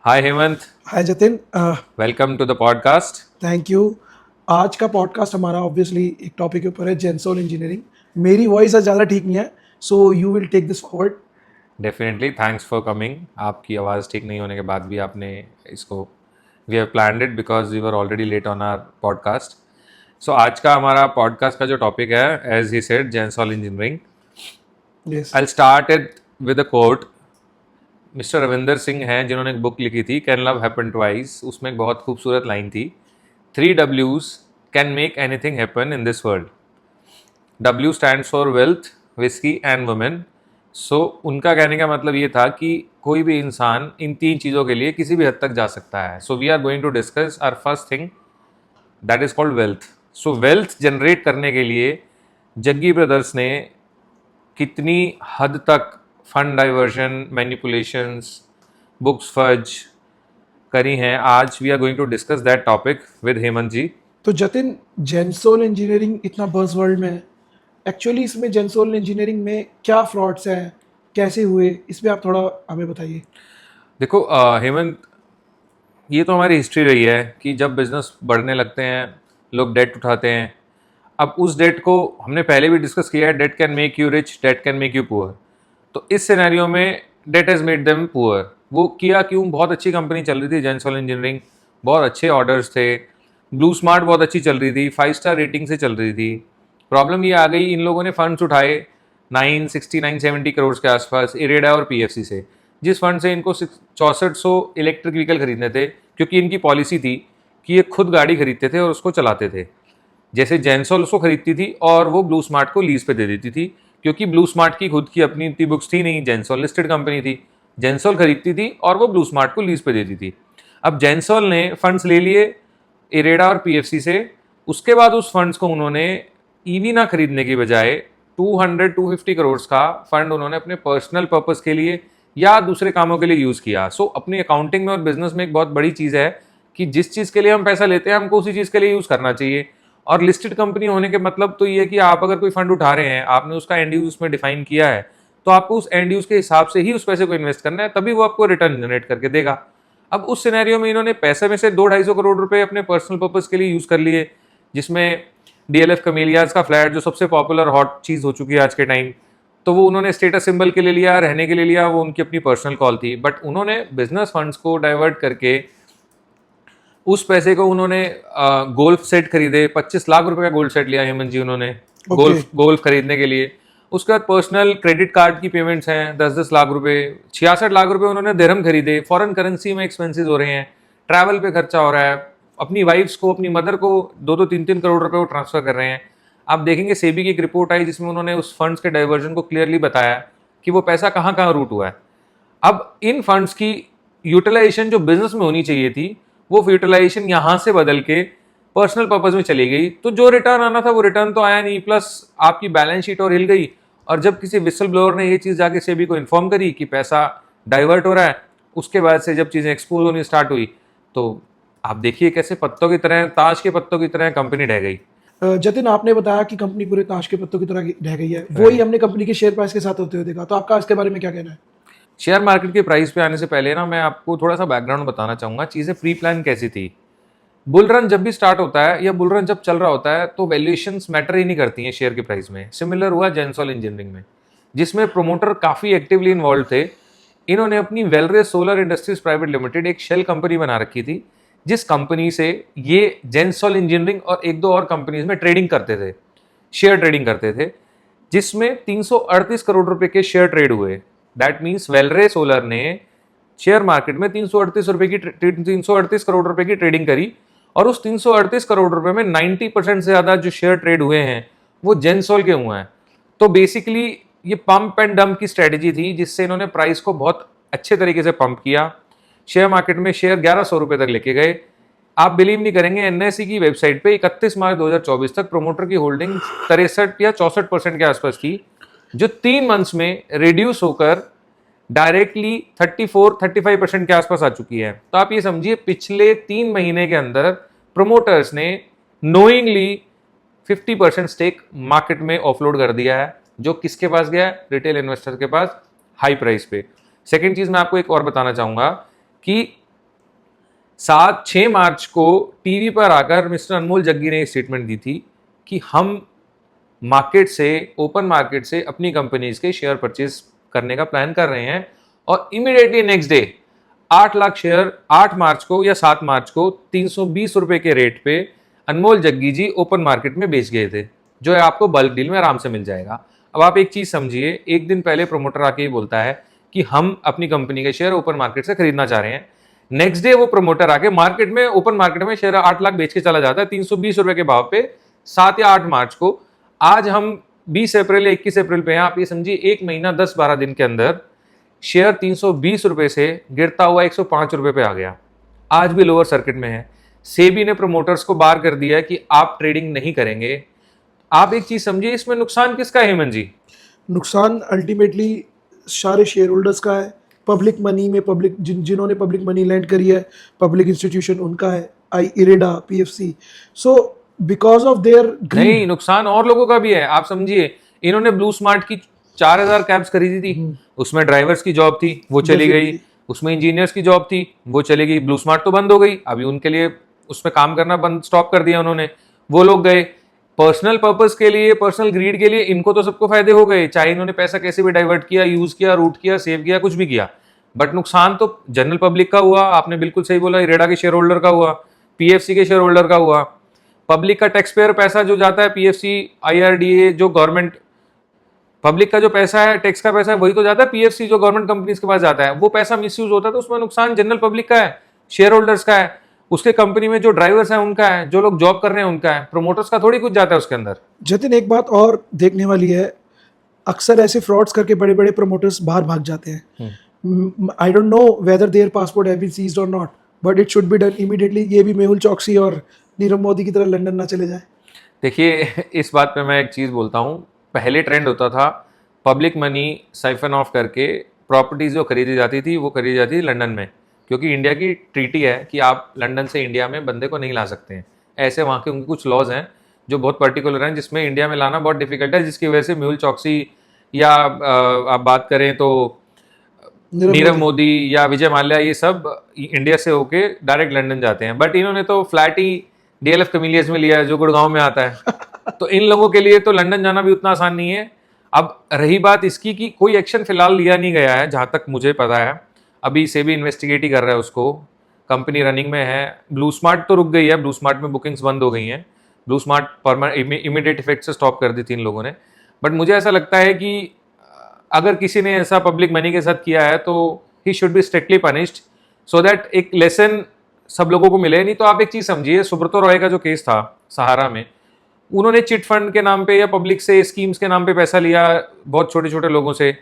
Hi Hemant, hi Jatin. Welcome to the podcast. Thank you. आज का podcast हमारा ऑब्वियसली एक टॉपिक के ऊपर है, जेंसोल इंजीनियरिंग। मेरी वॉइस आज ज़्यादा ठीक नहीं है, so you will take this forward. Definitely thanks for coming. आपकी आवाज़ ठीक नहीं होने के बाद भी आपने इसको we have planned it because we were already late on our podcast. So आज का हमारा पॉडकास्ट का जो टॉपिक है, as he said, Gensol engineering. Yes. I start it with a quote. Mister Ravinder Singh हैं जिन्होंने एक बुक लिखी थी, कैन लव हैपन ट्वाइस। उसमें एक बहुत खूबसूरत लाइन थी, 3 W's can make anything happen in this world. W stands for wealth, whisky and women. So उनका कहने का मतलब ये था कि कोई भी इंसान इन 3 चीज़ों के लिए किसी भी हद तक जा सकता है। So we are going to discuss our first thing, that is called wealth. So wealth generate करने के लिए जग्गी ब्रदर्स ने कितनी हद तक fund diversion, manipulations, books fudge करी हैं, आज we are going to discuss that topic with Hemant ji. तो जतिन, जेंसोल इंजीनियरिंग इतना बज़ वर्ल्ड में है, एक्चुअली इसमें जेंसोल इंजीनियरिंग में क्या फ्रॉड्स हैं, कैसे हुए, इसमें आप थोड़ा हमें बताइए। देखो हेमंत, ये तो हमारी हिस्ट्री रही है कि जब बिजनेस बढ़ने लगते हैं लोग डेट उठाते हैं। अब उस डेट को हमने पहले भी डिस्कस किया है, debt can make you rich, debt can make you poor. तो इस सिनेरियो में debt has made them poor. वो किया क्यों? बहुत अच्छी कंपनी चल रही थी जेंसॉल इंजीनियरिंग, बहुत अच्छे ऑर्डर्स थे, ब्लू स्मार्ट बहुत अच्छी चल रही थी, 5 स्टार रेटिंग से चल रही थी। प्रॉब्लम ये आ गई, इन लोगों ने फंड्स उठाए 960-970 करोड़ के आसपास इरेडा और पीएफसी से, जिस फंड से इनको 6400 इलेक्ट्रिक व्हीकल खरीदने थे, क्योंकि इनकी पॉलिसी थी कि ये खुद गाड़ी खरीदते थे और उसको चलाते थे। जैसे जेंसॉल उसको खरीदती थी और वो ब्लू स्मार्ट को लीज पे दे देती थी, क्योंकि ब्लू स्मार्ट की खुद की अपनी इतनी बुक्स थी नहीं, जेंसॉल लिस्टेड कंपनी थी। जेंसॉल खरीदती थी और वो ब्लू स्मार्ट को लीज पे देती थी। अब जेंसॉल ने फंड्स ले लिए इरेडा और पीएफसी से। उसके बाद उस फंड्स को उन्होंने ईवी ना खरीदने की बजाय 200-250 करोड़ का फंड उन्होंने अपने पर्सनल पर्पस के लिए या दूसरे कामों के लिए यूज़ किया। सो अपनी अकाउंटिंग में और बिजनेस में एक बहुत बड़ी चीज़ है कि जिस चीज़ के लिए हम पैसा लेते हैं हमको उसी चीज़ के लिए यूज़ करना चाहिए। और लिस्टेड कंपनी होने के मतलब तो ये है कि आप अगर कोई फंड उठा रहे हैं, आपने उसका एंड यूज उसमें डिफाइन किया है, तो आपको उस एंड यूज के हिसाब से ही उस पैसे को इन्वेस्ट करना है, तभी वो आपको रिटर्न जनरेट करके देगा। अब उस सिनेरियो में इन्होंने पैसे में से 200-250 करोड़ रुपए अपने पर्सनल पर्पस के लिए यूज कर लिए, जिसमें डीएलएफ कमेलियाज का फ्लैट जो सबसे पॉपुलर हॉट चीज हो चुकी है आज के टाइम, तो वो उन्होंने स्टेटस सिंबल के लिए लिया, रहने के लिए लिया, वो उनकी अपनी पर्सनल कॉल थी। बट उन्होंने बिजनेस फंड्स को डाइवर्ट करके उस पैसे को उन्होंने गोल्फ सेट खरीदे। 25 लाख रुपए का गोल्ड सेट लिया हेमंत जी उन्होंने ओके। गोल्फ खरीदने के लिए। उसके बाद पर्सनल क्रेडिट कार्ड की पेमेंट्स हैं 10-10 लाख रुपए, 66 लाख रुपए उन्होंने दिरहम खरीदे। फॉरेन करेंसी में एक्सपेंसेस हो रहे हैं, ट्रैवल पे खर्चा हो रहा है, अपनी वाइफ्स को, अपनी मदर को 2-3 करोड़ रुपए वो ट्रांसफर कर रहे हैं। आप देखेंगे सेबी की एक रिपोर्ट आई जिसमें उन्होंने उस फंड्स के डाइवर्जन को क्लियरली बताया कि वो पैसा कहाँ कहाँ रूट हुआ है। अब इन फंड्स की यूटिलाइजेशन जो बिजनेस में होनी चाहिए थी, वो यूटिलाइजेशन यहां से बदल के पर्सनल पर्पज में चली गई। तो जो रिटर्न आना था वो रिटर्न तो आया नहीं, प्लस आपकी बैलेंस शीट और हिल गई। और जब किसी विसल ब्लोअर ने ये चीज़ जाके सेबी को इन्फॉर्म करी कि पैसा डाइवर्ट हो रहा है, उसके बाद से जब चीज़ें एक्सपोज होनी स्टार्ट हुई, तो आप देखिए कैसे पत्तों की तरह, ताश के पत्तों की तरह कंपनी ढह गई। जतिन, आपने बताया कि कंपनी पूरे ताश के पत्तों की तरह रह गई है, वही हमने कंपनी के शेयर प्राइस के साथ होते हुए देखा। तो आपका इसके बारे में क्या कहना है? शेयर मार्केट के प्राइस पे आने से पहले ना मैं आपको थोड़ा सा बैकग्राउंड बताना चाहूँगा, चीज़ें प्री प्लान कैसी थी। बुल रन जब भी स्टार्ट होता है या बुल रन जब चल रहा होता है तो वैल्यूएशंस मैटर ही नहीं करती हैं शेयर के प्राइस में। सिमिलर हुआ जेंसॉल इंजीनियरिंग में, जिसमें प्रोमोटर काफ़ी एक्टिवली इन्वॉल्व थे। इन्होंने अपनी वेलरेज सोलर इंडस्ट्रीज प्राइवेट लिमिटेड एक शेल कंपनी बना रखी थी, जिस कंपनी से ये जेंसॉल इंजीनियरिंग और एक दो और कंपनीज में ट्रेडिंग करते थे, शेयर ट्रेडिंग करते थे, जिसमें 338 करोड़ रुपए के शेयर ट्रेड हुए। दैट मीन्स वेलरे सोलर ने शेयर मार्केट में 338 करोड़ रुपए की ट्रेडिंग करी, और उस 338 करोड़ रुपए में 90% से ज्यादा जो शेयर ट्रेड हुए हैं वो जेंसॉल के हुए हैं। तो बेसिकली ये पंप एंड डंप की स्ट्रेटेजी थी, जिससे इन्होंने प्राइस को बहुत अच्छे तरीके से पंप किया। शेयर मार्केट में शेयर 1100 रुपए तक लेके गए। आप बिलीव नहीं करेंगे, एनएसई की वेबसाइट पे 31 मार्च 2024 तक प्रोमोटर की होल्डिंग 63 या 64% के आसपास थी, जो 3 मंथ्स में रिड्यूस होकर डायरेक्टली 34-35% के आसपास आ चुकी है। तो आप ये समझिए पिछले 3 महीने के अंदर प्रोमोटर्स ने नोइंगली 50% स्टेक मार्केट में ऑफलोड कर दिया है, जो किसके पास गया है? रिटेल इन्वेस्टर के पास, हाई प्राइस पे। सेकेंड चीज मैं आपको एक और बताना चाहूंगा कि 6 मार्च को टीवी पर आकर मिस्टर अनमोल जग्गी ने एक स्टेटमेंट दी थी कि हम मार्केट से, ओपन मार्केट से अपनी कंपनीज के शेयर परचेज करने का प्लान कर रहे हैं। और immediately next day 8 lakh share 8 मार्च को या 7 मार्च को 320 रुपए के रेट पे अनमोल जग्गी जी ओपन मार्केट में बेच गए थे, जो है आपको बल्क डील में आराम से मिल जाएगा। अब आप एक चीज समझिए, एक दिन पहले प्रमोटर आके ही बोलता है कि हम अपनी कंपनी के शेयर ओपन मार्केट से खरीदना चाह रहे हैं। नेक्स्ट डे वो प्रमोटर आके मार्केट में, ओपन मार्केट में शेयर 8 लाख बेच के चला जाता है 320 रुपए के भाव पे 7 या 8 मार्च को। आज हम 20 अप्रैल या 21 अप्रैल पे हैं, आप ये समझिए 1 महीना 10-12 दिन के अंदर शेयर 320 रुपए से गिरता हुआ 105 रुपए पे आ गया। आज भी लोअर सर्किट में है। सेबी ने प्रमोटर्स को बार कर दिया कि आप ट्रेडिंग नहीं करेंगे। आप एक चीज समझिए, इसमें नुकसान किसका है हेमंत जी? नुकसान अल्टीमेटली सारे शेयर होल्डर्स का है। पब्लिक मनी में, पब्लिक जिन्होंने पब्लिक मनी लैंड करी है, पब्लिक इंस्टीट्यूशन उनका है, IREDA, PFC. So because of their नहीं, नुकसान और लोगों का भी है। आप समझिए, इन्होंने ब्लू स्मार्ट की 4000 कैब्स खरीदी थी, उसमें ड्राइवर्स की जॉब थी, वो चली गई। उसमें इंजीनियर्स की जॉब थी, वो चली गई। ब्लू स्मार्ट तो बंद हो गई, अभी उनके लिए उसमें काम करना बंद, स्टॉप कर दिया उन्होंने। वो लोग गए पर्सनल पर्पस के लिए, पर्सनल ग्रीड के लिए। इनको तो सबको फायदे हो गए, चाहे इन्होंने पैसा कैसे भी डाइवर्ट किया, यूज किया, रूट किया, सेव किया, कुछ भी किया। बट नुकसान तो जनरल पब्लिक का हुआ। आपने बिल्कुल सही बोला, इरेडा के शेयर होल्डर का हुआ, पीएफसी के शेयर होल्डर का हुआ। पब्लिक का टैक्स पेयर पैसा जो जाता है पीएफसी, आईआरडीए, जो गवर्नमेंट, पब्लिक का जो पैसा है, टैक्स का पैसा है, वही तो जाता है पीएफसी, जो गवर्नमेंट कंपनीज के पास जाता है। वो पैसा मिसयूज होता है, तो उसमें नुकसान जनरल पब्लिक का है, शेयर होल्डर्स का है, उसके कंपनी में जो ड्राइवर्स हैं उनका है, जो लोग जॉब कर रहे हैं उनका है। प्रोमोटर्स का थोड़ी कुछ जाता है उसके अंदर। जतिन, एक बात और देखने वाली है, अक्सर ऐसे फ्रॉड्स करके बड़े बड़े प्रमोटर्स बाहर भाग जाते हैं। I don't know whether their passport have been seized और not, but it should be done immediately. ये भी मेहुल चौकसी और नीरव मोदी की तरह लंदन ना चले जाए। देखिए, इस बात पे मैं एक चीज़ बोलता हूँ। पहले ट्रेंड होता था पब्लिक मनी साइफन ऑफ करके प्रॉपर्टीज़ जो खरीदी जाती थी वो खरीदी जाती थी लंदन में, क्योंकि इंडिया की ट्रीटी है कि आप लंदन से इंडिया में बंदे को नहीं ला सकते हैं। ऐसे वहाँ के उनके कुछ लॉज हैं जो बहुत पर्टिकुलर हैं, जिसमें इंडिया में लाना बहुत डिफिकल्ट है, जिसकी वजह से मेहुल चौकसी या आप बात करें तो नीरव मोदी या विजय माल्या, ये सब इंडिया से होके डायरेक्ट लंदन जाते हैं। बट इन्होंने तो फ्लैट ही डीएलएफ कैमिलियस में लिया है, जो गुड़गांव में आता है। तो इन लोगों के लिए तो लंदन जाना भी उतना आसान नहीं है। अब रही बात इसकी कि कोई एक्शन फिलहाल लिया नहीं गया है, जहां तक मुझे पता है। अभी से भी इन्वेस्टिगेट ही कर रहा है उसको, कंपनी रनिंग में है। ब्लू स्मार्ट तो रुक गई है, ब्लू स्मार्ट में बुकिंग्स बंद हो गई हैं। ब्लू स्मार्ट इमीडिएट इफेक्ट से स्टॉप कर दी थी इन लोगों ने। बट मुझे ऐसा लगता है कि अगर किसी ने ऐसा पब्लिक मनी के साथ किया है तो he should be strictly punished, so that एक लेसन सब लोगों को मिले। नहीं तो आप एक चीज समझिए, सुब्रतो रॉय का जो केस था सहारा में, उन्होंने चिट फंड के नाम पे या पब्लिक से स्कीम्स के नाम पे पैसा लिया बहुत छोटे छोटे लोगों से।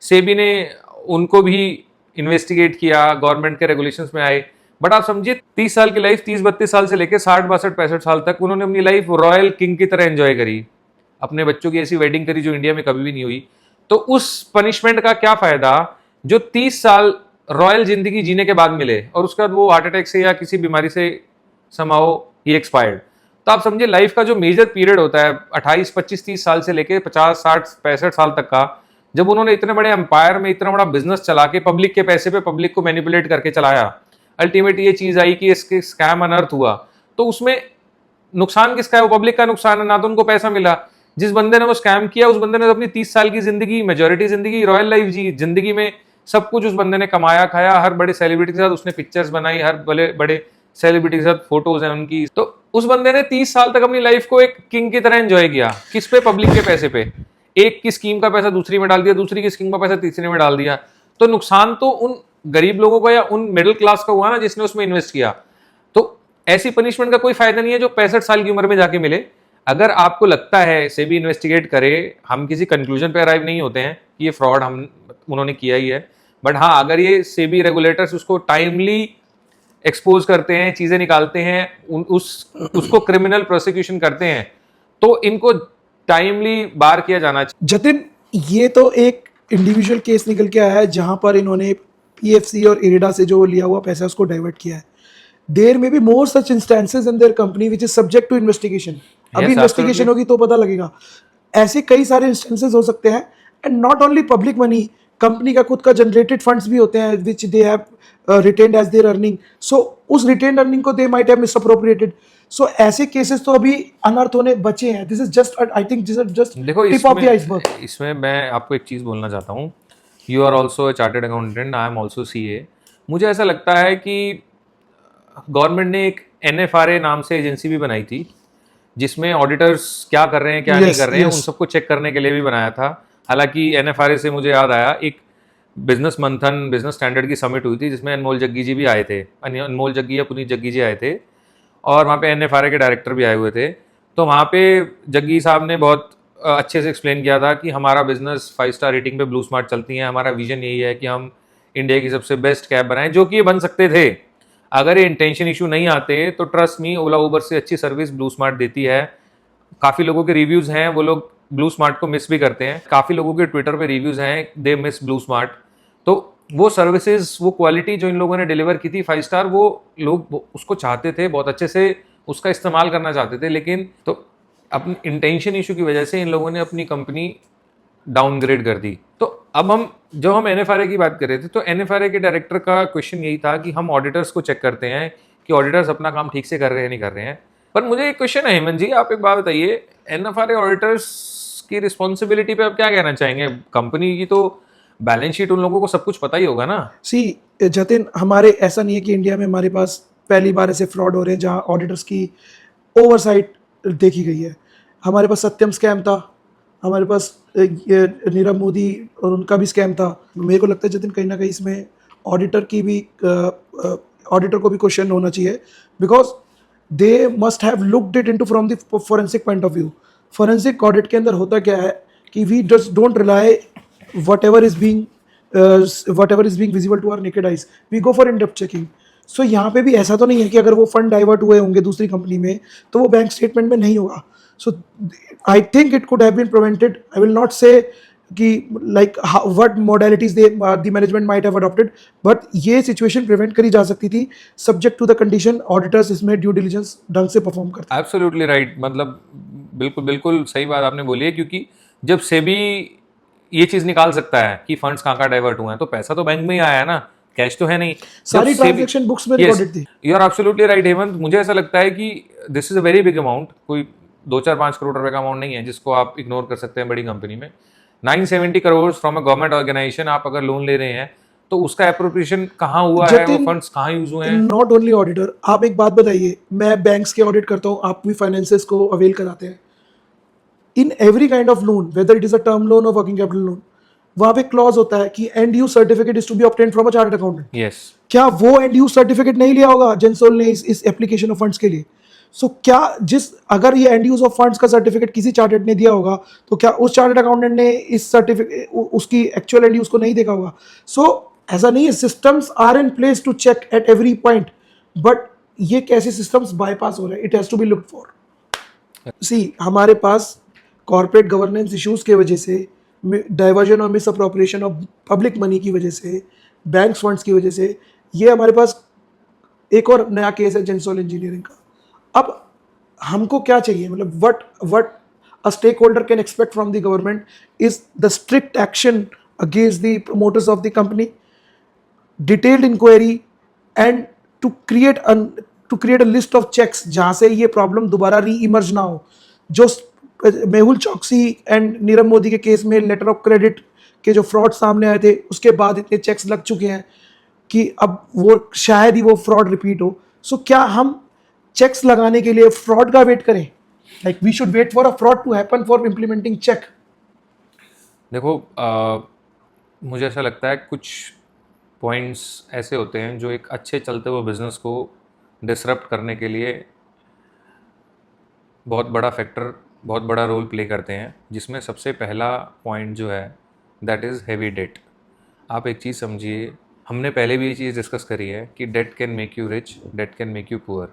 सेबी ने उनको भी इन्वेस्टिगेट किया, गवर्नमेंट के रेगुलेशंस में आए। बट आप समझिए 30 साल की लाइफ, 30-32 साल से लेकर 60-62-65 साल तक उन्होंने अपनी लाइफ रॉयल किंग की तरह एंजॉय करी। अपने बच्चों की ऐसी वेडिंग करी जो इंडिया में कभी भी नहीं हुई। तो उस पनिशमेंट का क्या फायदा जो 30 साल रॉयल जिंदगी जीने के बाद मिले, और उसके बाद वो हार्ट अटैक से या किसी बीमारी से समाओ ही एक्सपायर्ड। तो आप समझिए लाइफ का जो मेजर पीरियड होता है 28, 25, 30 साल से लेके 50, 60, 65 साल तक का, जब उन्होंने इतने बड़े एम्पायर में इतना बड़ा बिजनेस चला के पब्लिक के पैसे पे पब्लिक को मैनिपुलेट करके चलाया, अल्टीमेट ये चीज आई कि इसके स्कैम अनर्थ हुआ, तो उसमें नुकसान किसका है? वो पब्लिक का नुकसान है। ना तो उनको पैसा मिला, जिस बंदे ने वो स्कैम किया उस बंदे ने तो अपनी 30 साल की जिंदगी, मेजोरिटी जिंदगी रॉयल लाइफ जी। जिंदगी में सब कुछ उस बंदे ने कमाया खाया, हर बड़े सेलिब्रिटी के साथ उसने पिक्चर्स बनाई, हर बड़े बड़े सेलिब्रिटी के साथ फोटोज हैं उनकी। तो उस बंदे ने 30 साल तक अपनी लाइफ को एक किंग की तरह एंजॉय किया। किस पे? पब्लिक के पैसे पे। एक की स्कीम का पैसा दूसरी में डाल दिया, दूसरी की स्कीम का पैसा तीसरी में डाल दिया। तो नुकसान तो उन गरीब लोगों को या उन मिडिल क्लास का हुआ ना जिसने उसमें इन्वेस्ट किया। तो ऐसी पनिशमेंट का कोई फायदा नहीं है जो 65 साल की उम्र में जाके मिले। अगर आपको लगता है सेबी इन्वेस्टिगेट करे, हम किसी कंक्लूजन पे अराइव नहीं होते हैं कि ये फ्रॉड उन्होंने किया ही है। बट हाँ, अगर ये सेबी रेगुलेटर्स उसको टाइमली एक्सपोज करते हैं, चीजें निकालते हैं, उसको क्रिमिनल प्रोसिक्यूशन करते हैं, तो इनको टाइमली बार किया जाना चाहिए। जतिन, ये तो एक इंडिविजुअल केस निकल के आया है जहां पर इन्होंने पीएफसी और इरेडा से जो लिया हुआ पैसा उसको डाइवर्ट किया है। There may be more such instances in their company which is subject to investigation. अभी इन्वेस्टिगेशन होगी तो पता लगेगा। ऐसे कई सारे इंस्टेंसेस हो सकते हैं, and not only public money, company का खुद का जनरेटेड फंड्स भी होते हैं which they have retained as their earning, so उस रिटेन्ड अर्निंग को दे माइट हैव मिसअप्रोप्रिएटेड। सो ऐसे केसेस तो अभी अनर्थ होने बचे हैं। This is just, I think this is just देखो टिप ऑफ द आइसबर्ग। इसमें मैं आपको एक चीज़ बोलना चाहता हूँ। You are also a chartered accountant, I am also CA। मुझे ऐसा लगता है कि गवर्नमेंट ने एक NFRA नाम से एजेंसी भी बनाई थी, जिसमें ऑडिटर्स क्या कर रहे हैं क्या नहीं Yes, कर रहे हैं yes. उन सबको चेक करने के लिए भी बनाया था। हालांकि NFRA से मुझे याद आया, एक बिजनेस मंथन, बिजनेस स्टैंडर्ड की समिट हुई थी जिसमें अनमोल जग्गी जी भी आए थे, अनमोल जग्गी या पुनीत जग्गी जी आए थे, और वहाँ पे NFRA के डायरेक्टर भी आए हुए थे। तो वहाँ पे जग्गी साहब ने बहुत अच्छे से एक्सप्लेन किया था कि हमारा बिजनेस 5 स्टार रेटिंग पे ब्लू स्मार्ट चलती है, हमारा विजन यही है कि हम इंडिया की सबसे बेस्ट कैब बनाएं, जो कि ये बन सकते थे अगर ये इंटेंशन इशू नहीं आते। तो ट्रस्ट मी, ओला उबर से अच्छी सर्विस ब्लू स्मार्ट देती है। काफ़ी लोगों के रिव्यूज़ हैं, वो लोग ब्लू स्मार्ट को मिस भी करते हैं। काफ़ी लोगों के ट्विटर पे रिव्यूज़ हैं, दे मिस ब्लू स्मार्ट। तो वो सर्विसेज, वो क्वालिटी जो इन लोगों ने डिलीवर की थी 5 स्टार, वो लोग उसको चाहते थे, बहुत अच्छे से उसका इस्तेमाल करना चाहते थे। लेकिन तो अपनी इंटेंशन इशू की वजह से इन लोगों ने अपनी कंपनी डाउनग्रेड कर दी। तो अब हम NFRA की बात कर रहे थे, तो NFRA के डायरेक्टर का क्वेश्चन यही था कि हम ऑडिटर्स को चेक करते हैं कि ऑडिटर्स अपना काम ठीक से कर रहे हैं नहीं कर रहे हैं। पर मुझे एक क्वेश्चन है हेमंत जी, आप एक बात बताइए, NFRA ऑडिटर्स की रिस्पॉन्सिबिलिटी पे आप क्या कहना चाहेंगे? कंपनी की तो बैलेंस शीट, उन लोगों को सब कुछ पता ही होगा ना। सी जतिन, हमारे ऐसा नहीं है कि इंडिया में हमारे पास पहली बार ऐसे फ्रॉड हो रहे हैं जहां ऑडिटर्स की ओवरसाइट देखी गई है। हमारे पास सत्यम स्कैम था, हमारे पास ये नीरव मोदी और उनका भी स्कैम था। मेरे को लगता है जतिन, कहीं ना कहीं इसमें ऑडिटर की भी ऑडिटर को भी क्वेश्चन होना चाहिए, because they must have looked it into from the forensic point of view. Forensic audit के अंदर होता क्या है कि we just don't rely whatever is being whatever is being visible to our naked eyes, we go for in-depth checking. So यहाँ पे भी ऐसा तो नहीं है कि अगर वो फंड डाइवर्ट हुए होंगे दूसरी कंपनी में तो वो बैंक स्टेटमेंट में नहीं होगा। So I think it could have been prevented. I will not say कि like what modalities the management might have adopted, but ये सिचुएशन प्रिवेंट करी जा सकती थी subject to the condition auditors इसमें ड्यू डिलिजेंस ढंग से परफॉर्म करते हैं। एब्सोल्युटली राइट, मतलब बिल्कुल बिल्कुल सही बात आपने बोली है, क्योंकि जब सेबी ये चीज़ निकाल सकता है कि फंड्स कहाँ डाइवर्ट हुए हैं, तो पैसा तो बैंक में ही आया है ना, कैश तो है नहीं। सारी ट्रांजैक्शन बुक्स में रिकॉर्डेड थी। You are absolutely right Hemant, मुझे ऐसा लगता है कि this is a very big amount, कोई 2-4-5 करोड़ रुपए का अमाउंट नहीं है जिसको आप इग्नोर कर सकते हैं बड़ी कंपनी में। 970 crore from a government organisation, आप अगर लोन ले रहे हैं तो उसका एप्रोप्रिएशन कहाँ हुआ है, वो फंड्स कहाँ यूज हुए हैं। नॉट ओनली ऑडिटर, आप एक बात बताइए, मैं बैंक्स के ऑडिट करता हूँ, आप भी फाइनेंसेस को अवेल कराते हैं। In every kind of loan, whether it is a term loan और वर्किंग कैपिटल लोन, वहां पे क्लॉज होता है कि end use certificate is to be obtained from a chartered accountant. Yes, क्या वो एंड यूज सर्टिफिकेट नहीं लिया होगा जेंसोल ने इस एप्लीकेशन ऑफ फंड्स के लिए? सो क्या अगर ये एंड यूज ऑफ फंड्स का सर्टिफिकेट किसी चार्टर्ड ने दिया होगा तो क्या उस चार्टर्ड अकाउंटेंट ने इस सर्टिफिकेट उसकी एक्चुअल एंड यूज को नहीं देखा होगा? सो ऐसा नहीं है, systems are in place to check at every point, but ये कैसे सिस्टम्स बाईपास हो रहे हैं, it has to be looked for. See, हमारे पास कॉर्पोरेट गवर्नेंस इश्यूज के वजह से, डाइवर्जन और miss appropriation of public money की वजह से, बैंक फंड्स की वजह से, ये हमारे पास एक और नया केस है जेंसोल इंजीनियरिंग का। अब हमको क्या चाहिए, मतलब what a stake holder can expect from the government is the strict action against the promoters of the company, detailed inquiry, and to create a list of checks जहां से ये प्रॉब्लम दोबारा री इमर्ज ना हो। जो मेहुल चौकसी एंड नीरव मोदी के केस में लेटर ऑफ क्रेडिट के जो फ्रॉड सामने आए थे, उसके बाद इतने चेक्स लग चुके हैं कि अब वो शायद ही वो फ्रॉड रिपीट हो। सो क्या हम चेक्स लगाने के लिए फ्रॉड का वेट करें? Like we should wait for a fraud to happen for implementing check. देखो मुझे ऐसा लगता है कुछ पॉइंट्स ऐसे होते हैं जो एक अच्छे चलते हुए बिजनेस को डिसरप्ट करने के लिए बहुत बड़ा फैक्टर, बहुत बड़ा रोल प्ले करते हैं, जिसमें सबसे पहला पॉइंट जो है दैट इज़ हैवी डेट। आप एक चीज़ समझिए, हमने पहले भी ये चीज़ डिस्कस करी है कि debt can make you rich, debt can make you poor.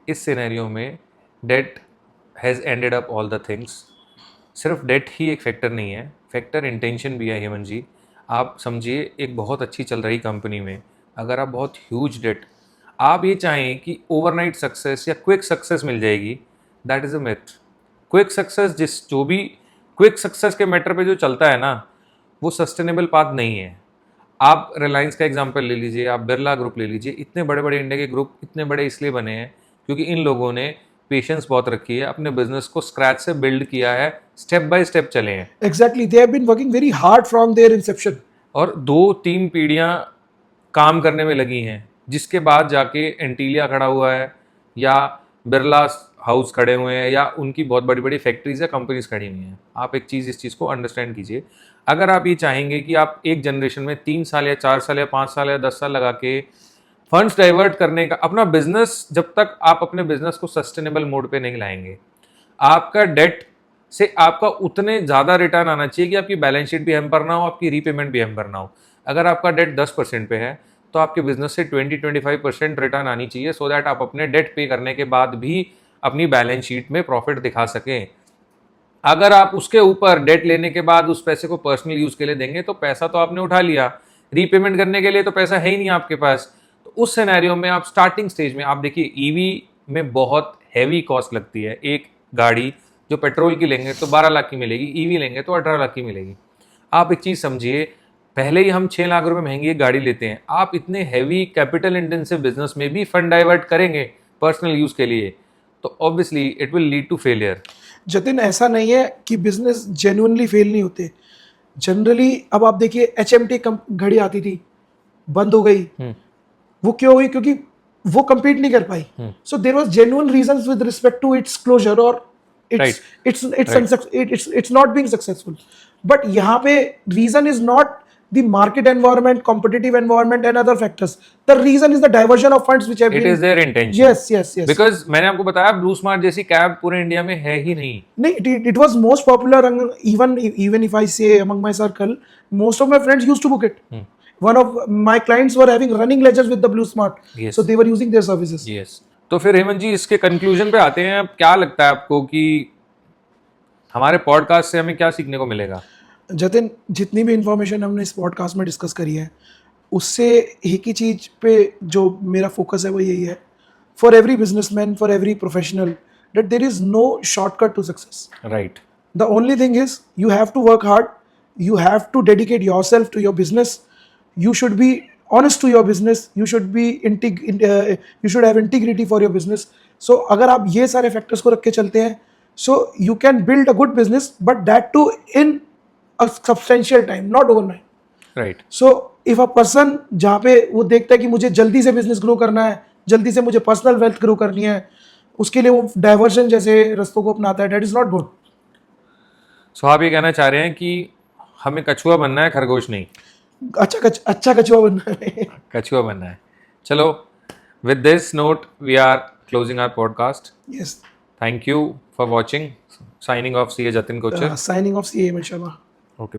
इस सिनेरियो में debt has ended up all the things. सिर्फ डेट ही एक फैक्टर नहीं है, फैक्टर इंटेंशन भी है हेमंत जी। आप समझिए, एक बहुत अच्छी चल रही कंपनी में अगर आप बहुत ह्यूज डेट, आप ये चाहें कि ओवरनाइट सक्सेस या क्विक सक्सेस मिल जाएगी, that is a myth. Quick success, जो भी क्विक सक्सेस के मैटर पे जो चलता है ना, वो सस्टेनेबल पाथ नहीं है। आप रिलायंस का एग्जांपल ले लीजिए, आप बिरला ग्रुप ले लीजिए, इतने बड़े बड़े इंडिया के ग्रुप इतने बड़े इसलिए बने हैं क्योंकि इन लोगों ने पेशेंस बहुत रखी है, अपने बिजनेस को स्क्रैच से बिल्ड किया है, स्टेप बाय स्टेप चले हैं। Exactly, they have been working very hard from their inception. और 2-3 पीढ़ियां काम करने में लगी हैं, जिसके बाद जाके एंटीलिया खड़ा हुआ है या बिरला हाउस खड़े हुए हैं या उनकी बहुत बड़ी बड़ी फैक्ट्रीज या कंपनीज खड़ी हुई हैं। आप एक चीज़, इस चीज़ को अंडरस्टैंड कीजिए। अगर आप ये चाहेंगे कि आप एक जनरेशन में 3 साल या 4 साल या 5 साल या 10 साल लगा के फंड्स डाइवर्ट करने का अपना बिजनेस, जब तक आप अपने बिजनेस को सस्टेनेबल मोड पे नहीं लाएंगे, आपका डेट से आपका उतने ज़्यादा रिटर्न आना चाहिए कि आपकी बैलेंस शीट भी हैम्पर ना हो, आपकी रीपेमेंट भी हैम्पर ना हो। अगर आपका डेट 10% पे है तो आपके बिजनेस से 20-25% रिटर्न आनी चाहिए, सो दैट आप अपने डेट पे करने के बाद भी अपनी बैलेंस शीट में प्रॉफिट दिखा सकें। अगर आप उसके ऊपर डेट लेने के बाद उस पैसे को पर्सनल यूज़ के लिए देंगे तो पैसा तो आपने उठा लिया, रीपेमेंट करने के लिए तो पैसा है ही नहीं आपके पास। तो उस सिनेरियो में आप स्टार्टिंग स्टेज में, आप देखिए ईवी में बहुत हैवी कॉस्ट लगती है। एक गाड़ी जो पेट्रोल की लेंगे तो 12 लाख की मिलेगी, ईवी लेंगे तो 18 लाख की मिलेगी। आप एक चीज़ समझिए, पहले ही हम 6 लाख रुपए महंगी एक गाड़ी लेते हैं, आप इतने हैवी कैपिटल इंटेंसिव बिजनेस में भी फंड डाइवर्ट करेंगे पर्सनल यूज़ के लिए तो obviously it will lead to failure. Jatin, ऐसा नहीं है कि बिजनेस जेन्युइनली फेल नहीं होते। जनरली अब आप देखिए HMT घड़ी आती थी, बंद हो गई। वो क्यों हुई? क्योंकि वो compete नहीं कर पाई। So there was genuine reasons with respect to its closure और it's not being successful. But यहाँ पे reason is not the market environment, competitive environment and other factors. The reason is the diversion of funds which have It been. is their intention. Yes. Because मैंने आपको बताया blue smart जैसी cab पूरे India में है ही नहीं। नहीं, it was most popular even if I say among my circle, most of my friends used to book it. One of my clients were having running ledgers with the Blue Smart. Yes. So they were using their services. Yes. तो फिर हेमंत जी इसके conclusion पे आते हैं। अब क्या लगता है आपको कि हमारे पॉडकास्ट से हमें क्या सीखने को मिलेगा? जतिन, जितनी भी इंफॉर्मेशन हमने इस पॉडकास्ट में डिस्कस करी है, उससे एक ही चीज़ पे जो मेरा फोकस है वो यही है, for every businessman, for every professional, that there is no shortcut to success. Right. The only thing is you have to work hard, you have to dedicate yourself to your business, you should be honest to your business, you should have integrity for your business. So अगर आप ये सारे factors को रख के चलते हैं, so you can build a good business, but that too in a substantial time, not overnight. Right. So if a person जहाँ पे वो देखता है कि मुझे जल्दी से business grow करना है, जल्दी से मुझे personal wealth grow करनी है, उसके लिए वो डाइवर्जन जैसे रस्तों को अपनाता है, that is not good. So आप ये कहना चाह रहे हैं कि हमें कछुआ बनना है, खरगोश नहीं। अच्छा कछुआ बनना है। कछुआ बनना है। चलो, with this note we are closing our podcast. Yes. Thank you for watching. Signing off, CA Jatin Kochhar. Signing off, CA Hemant Sharma.